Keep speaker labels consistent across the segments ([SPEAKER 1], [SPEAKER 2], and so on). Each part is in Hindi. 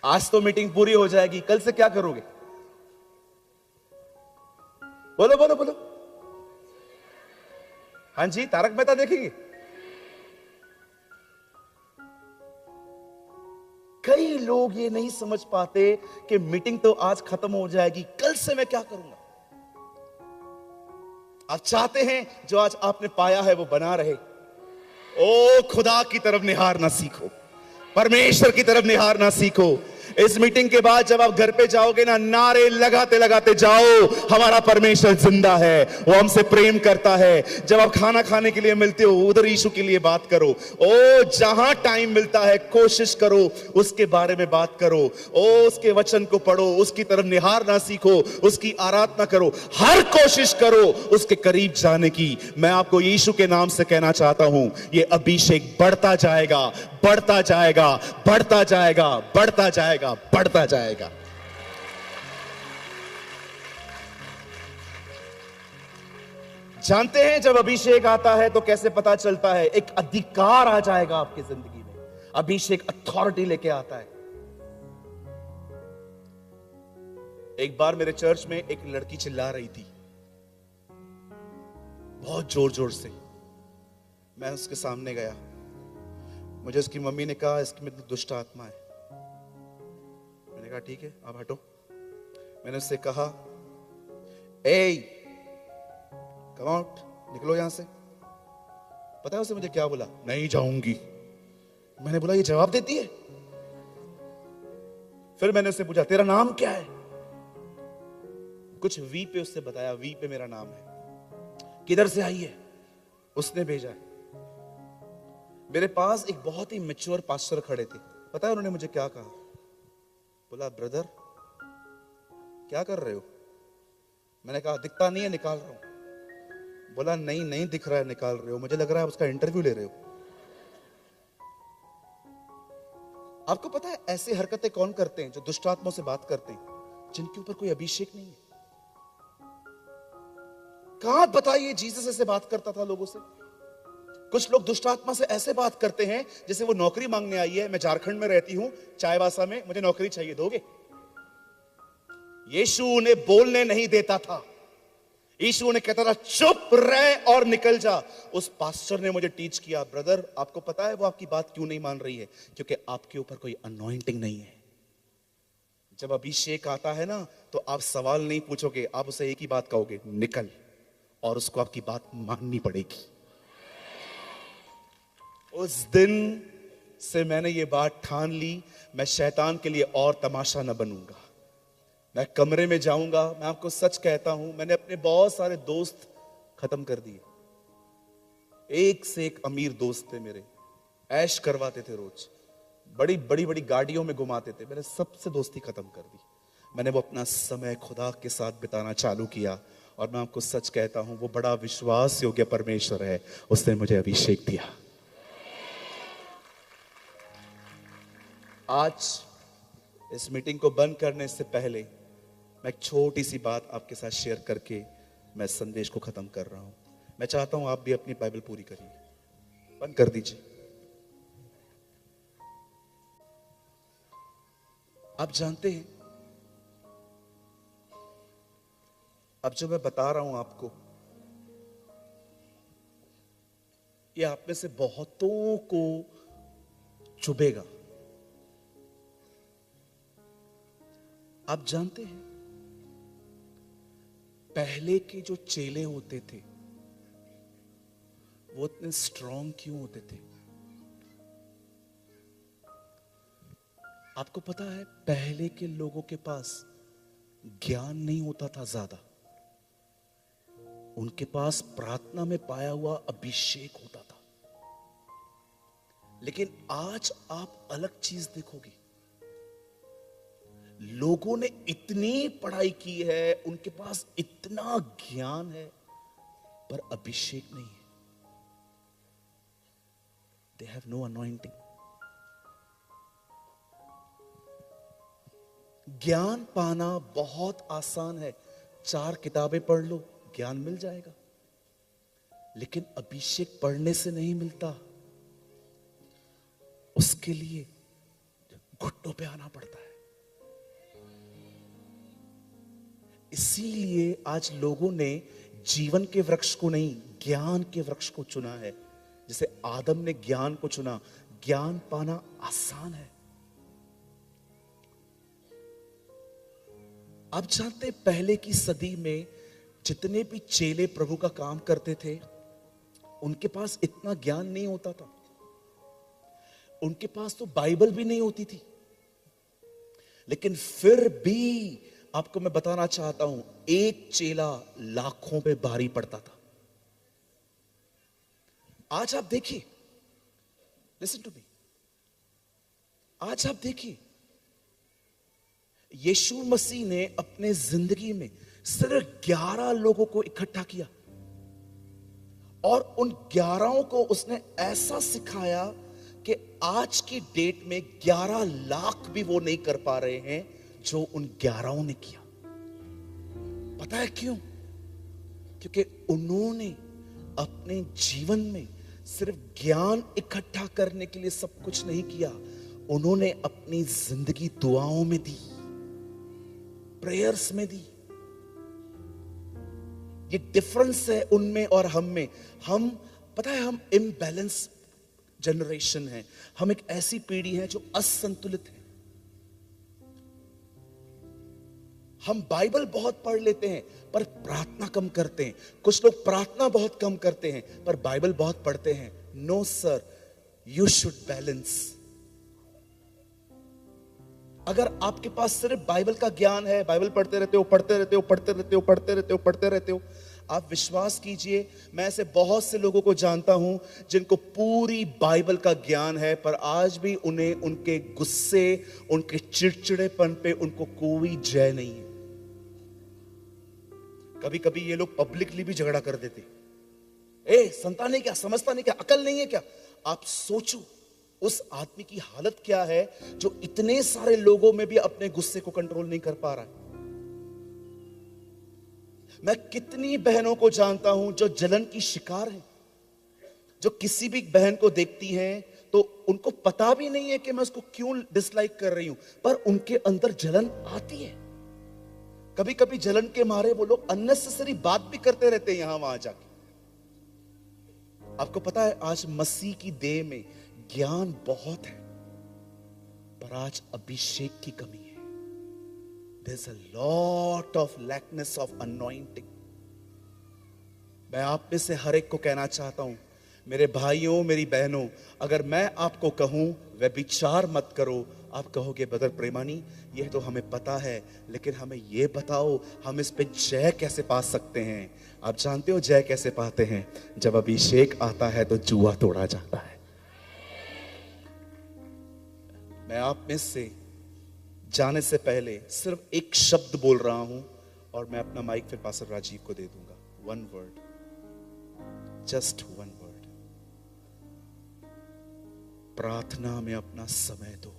[SPEAKER 1] आज तो मीटिंग पूरी हो जाएगी, कल से क्या करोगे? बोलो बोलो बोलो। हाँ जी, तारक मेहता देखेंगे? कई लोग ये नहीं समझ पाते कि मीटिंग तो आज खत्म हो जाएगी, कल से मैं क्या करूंगा। आप चाहते हैं जो आज आपने पाया है वो बना रहे। ओ खुदा की तरफ निहारना सीखो, परमेश्वर की तरफ निहारना सीखो। इस मीटिंग के बाद जब आप घर पे जाओगे ना, नारे लगाते लगाते जाओ, हमारा परमेश्वर जिंदा है, वो हमसे प्रेम करता है। जब आप खाना खाने के लिए मिलते हो, उधर यीशु के लिए बात करो। ओ जहां टाइम मिलता है कोशिश करो उसके बारे में बात करो। ओ उसके वचन को पढ़ो, उसकी तरफ निहारना सीखो, उसकी आराधना करो, हर कोशिश करो उसके करीब जाने की। मैं आपको यीशु के नाम से कहना चाहता हूं, ये अभिषेक बढ़ता जाएगा, बढ़ता जाएगा, बढ़ता जाएगा, बढ़ता जाएगा, बढ़ता जाएगा। जानते हैं जब अभिषेक आता है तो कैसे पता चलता है? एक अधिकार आ जाएगा आपकी जिंदगी में। अभिषेक अथॉरिटी लेके आता है। एक बार मेरे चर्च में एक लड़की चिल्ला रही थी बहुत जोर जोर से। मैं उसके सामने गया, मुझे उसकी मम्मी ने कहा इसकी में दुष्ट आत्मा है। मैंने कहा ठीक है, आप हटो। मैंने उससे कहा ए कम आउट, निकलो यहां से। पता है उसने मुझे क्या बोला? नहीं जाऊंगी। मैंने बोला ये जवाब देती है? फिर मैंने उससे पूछा तेरा नाम क्या है? कुछ वी पे उससे बताया, वी पे मेरा नाम है। किधर से आई है? उसने भेजा है। मेरे पास एक बहुत ही मैच्योर पास्टर खड़े थे। पता है उन्होंने मुझे क्या कहा? बोला ब्रदर क्या कर रहे हो? मैंने कहा दिखता नहीं है, निकाल रहा हूं। बोला नहीं नहीं दिख रहा है, निकाल रहे हो, मुझे लग रहा है उसका इंटरव्यू ले रहे हो। आपको पता है ऐसी हरकतें कौन करते हैं? जो दुष्ट आत्माओं से बात करते हैं, जिनके ऊपर कोई अभिषेक नहीं है। कहां बताइए जीसस ऐसे बात करता था लोगों से। कुछ लोग दुष्ट आत्मा से ऐसे बात करते हैं जैसे वो नौकरी मांगने आई है। मैं झारखंड में रहती हूं, चाईबासा में, मुझे नौकरी चाहिए, दोगे? यीशु उन्हें बोलने नहीं देता था। यीशु उन्हें कहता था चुप रह और निकल जा। उस पास्टर ने मुझे टीच किया, ब्रदर आपको पता है वो आपकी बात क्यों नहीं मान रही है? क्योंकि आपके ऊपर कोई अनॉइंटिंग नहीं है। जब अभिषेक आता है ना तो आप सवाल नहीं पूछोगे, आप उसे एक ही बात कहोगे, निकल, और उसको आपकी बात माननी पड़ेगी। उस दिन से मैंने ये बात ठान ली, मैं शैतान के लिए और तमाशा न बनूंगा। मैं कमरे में जाऊंगा, मैं आपको सच कहता हूं, मैंने अपने बहुत सारे दोस्त खत्म कर दिए। एक से एक अमीर दोस्त थे मेरे, ऐश करवाते थे, रोज बड़ी बड़ी बड़ी गाड़ियों में घुमाते थे। मैंने सबसे दोस्ती खत्म कर दी। मैंने वो अपना समय खुदा के साथ बिताना चालू किया। और मैं आपको सच कहता हूं, वो बड़ा विश्वास योग्य परमेश्वर है, उसने मुझे अभिषेक दिया। आज इस मीटिंग को बंद करने से पहले मैं एक छोटी सी बात आपके साथ शेयर करके मैं संदेश को खत्म कर रहा हूं। मैं चाहता हूं आप भी अपनी बाइबल पूरी करिए। बंद कर दीजिए। आप जानते हैं, अब जो मैं बता रहा हूं आपको, ये आप में से बहुतों को चुभेगा। आप जानते हैं पहले के जो चेले होते थे वो इतने स्ट्रांग क्यों होते थे? आपको पता है पहले के लोगों के पास ज्ञान नहीं होता था ज्यादा, उनके पास प्रार्थना में पाया हुआ अभिषेक होता था। लेकिन आज आप अलग चीज देखोगे, लोगों ने इतनी पढ़ाई की है, उनके पास इतना ज्ञान है, पर अभिषेक नहीं है। They have no anointing. ज्ञान पाना बहुत आसान है, 4 किताबें पढ़ लो, ज्ञान मिल जाएगा। लेकिन अभिषेक पढ़ने से नहीं मिलता, उसके लिए घुटनों पे आना पड़ता है। इसीलिए आज लोगों ने जीवन के वृक्ष को नहीं, ज्ञान के वृक्ष को चुना है। जैसे आदम ने ज्ञान को चुना, ज्ञान पाना आसान है। आप जानते पहले की सदी में जितने भी चेले प्रभु का काम करते थे, उनके पास इतना ज्ञान नहीं होता था। उनके पास तो बाइबल भी नहीं होती थी, लेकिन फिर भी आपको मैं बताना चाहता हूं, एक चेला लाखों पे भारी पड़ता था। आज आप देखिए, लिसन टू मी, आज आप देखिए, यीशु मसीह ने अपने जिंदगी में सिर्फ 11 लोगों को इकट्ठा किया और उन 11 को उसने ऐसा सिखाया कि आज की डेट में 11 लाख भी वो नहीं कर पा रहे हैं जो उन 11 ने किया। पता है क्यों? क्योंकि उन्होंने अपने जीवन में सिर्फ ज्ञान इकट्ठा करने के लिए सब कुछ नहीं किया, उन्होंने अपनी जिंदगी दुआओं में दी, प्रेयर्स में दी। ये डिफरेंस है उनमें और हम में। हम, पता है, हम इम्बैलेंस जनरेशन है। हम एक ऐसी पीढ़ी है जो असंतुलित है। हम बाइबल बहुत पढ़ लेते हैं पर प्रार्थना कम करते हैं। कुछ लोग प्रार्थना बहुत कम करते हैं पर बाइबल बहुत पढ़ते हैं। No sir, you should balance. अगर आपके पास सिर्फ बाइबल का ज्ञान है, बाइबल पढ़ते रहते हो, पढ़ते रहते हो, पढ़ते रहते हो, पढ़ते रहते हो, पढ़ते रहते हो, आप विश्वास कीजिए, मैं ऐसे बहुत से लोगों को जानता हूं जिनको पूरी बाइबल का ज्ञान है पर आज भी उन्हें उनके गुस्से, उनके चिड़चिड़ेपन पे उनको कोई जय नहीं है। कभी कभी ये लोग पब्लिकली भी झगड़ा कर देते। संता नहीं क्या, समझता नहीं क्या, अकल नहीं है क्या? आप सोचो उस आदमी की हालत क्या है जो इतने सारे लोगों में भी अपने गुस्से को कंट्रोल नहीं कर पा रहा है। मैं कितनी बहनों को जानता हूं जो जलन की शिकार हैं, जो किसी भी बहन को देखती हैं तो उनको पता भी नहीं है कि मैं उसको क्यों डिसलाइक कर रही हूं, पर उनके अंदर जलन आती है। कभी कभी जलन के मारे वो लोग अननेसेसरी बात भी करते रहते हैं यहां वहां जाके। आपको पता है आज मसीह की देह में ज्ञान बहुत है पर आज अभिषेक की कमी है। There's a lot of lackness of anointing. मैं आप में से हर एक को कहना चाहता हूं, मेरे भाइयों, मेरी बहनों, अगर मैं आपको कहूं व्यभिचार मत करो, आप कहोगे ब्रदर प्रेमानी यह तो हमें पता है, लेकिन हमें यह बताओ हम इस पे जय कैसे पा सकते हैं। आप जानते हो जय कैसे पाते हैं? जब अभिषेक आता है तो जुआ तोड़ा जाता है। मैं आप में से जाने से पहले सिर्फ एक शब्द बोल रहा हूं और मैं अपना माइक फिर पास्टर राजीव को दे दूंगा। One word, just one word. प्रार्थना में अपना समय दो,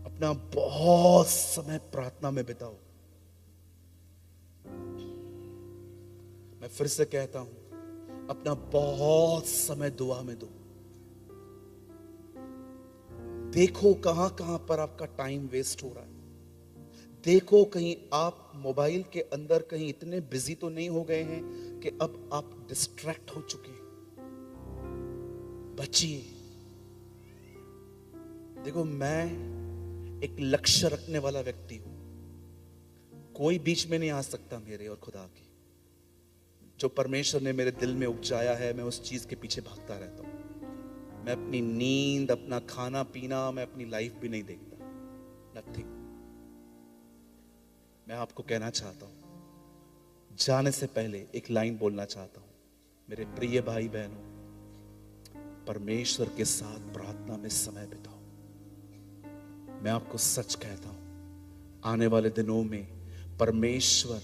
[SPEAKER 1] अपना बहुत समय प्रार्थना में बिताओ। मैं फिर से कहता हूं, अपना बहुत समय दुआ में दो। देखो कहां कहां पर आपका टाइम वेस्ट हो रहा है। देखो कहीं आप मोबाइल के अंदर कहीं इतने बिजी तो नहीं हो गए हैं कि अब आप डिस्ट्रैक्ट हो चुके हैं। बचिए। देखो मैं एक लक्ष्य रखने वाला व्यक्ति हूं, कोई बीच में नहीं आ सकता मेरे और खुदा के। जो परमेश्वर ने मेरे दिल में उपजाया है मैं उस चीज के पीछे भागता रहता हूं। मैं अपनी नींद, अपना खाना पीना, मैं अपनी लाइफ भी नहीं देखता, नथिंग। मैं आपको कहना चाहता हूं, जाने से पहले एक लाइन बोलना चाहता हूं। मेरे प्रिय भाई बहनों, परमेश्वर के साथ प्रार्थना में समय बिताओ। मैं आपको सच कहता हूं, आने वाले दिनों में परमेश्वर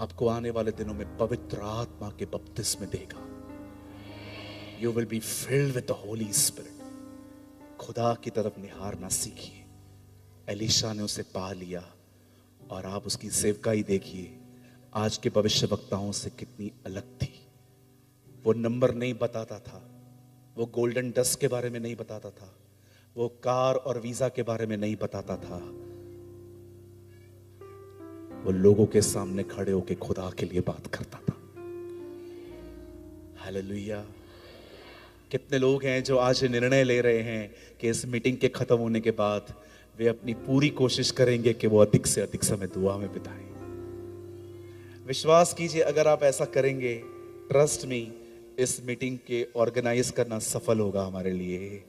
[SPEAKER 1] आपको आने वाले दिनों में पवित्र आत्मा के बपतिस्मे देगा। You will be filled with the Holy Spirit. खुदा की तरफ निहारना सीखिए। एलीशा ने उसे पा लिया और आप उसकी सेवकाई देखिए आज के भविष्यवक्ताओं से कितनी अलग थी। वो नंबर नहीं बताता था, वो गोल्डन डस्ट के बारे में नहीं बताता था, वो कार और वीजा के बारे में नहीं बताता था, वो लोगों के सामने खड़े होकर खुदा के लिए बात करता था। हालेलुया। कितने लोग हैं जो आज निर्णय ले रहे हैं कि इस मीटिंग के खत्म होने के बाद वे अपनी पूरी कोशिश करेंगे कि वो अधिक से अधिक समय दुआ में बिताएं। विश्वास कीजिए, अगर आप ऐसा करेंगे, ट्रस्ट मी, इस मीटिंग के ऑर्गेनाइज करना सफल होगा हमारे लिए।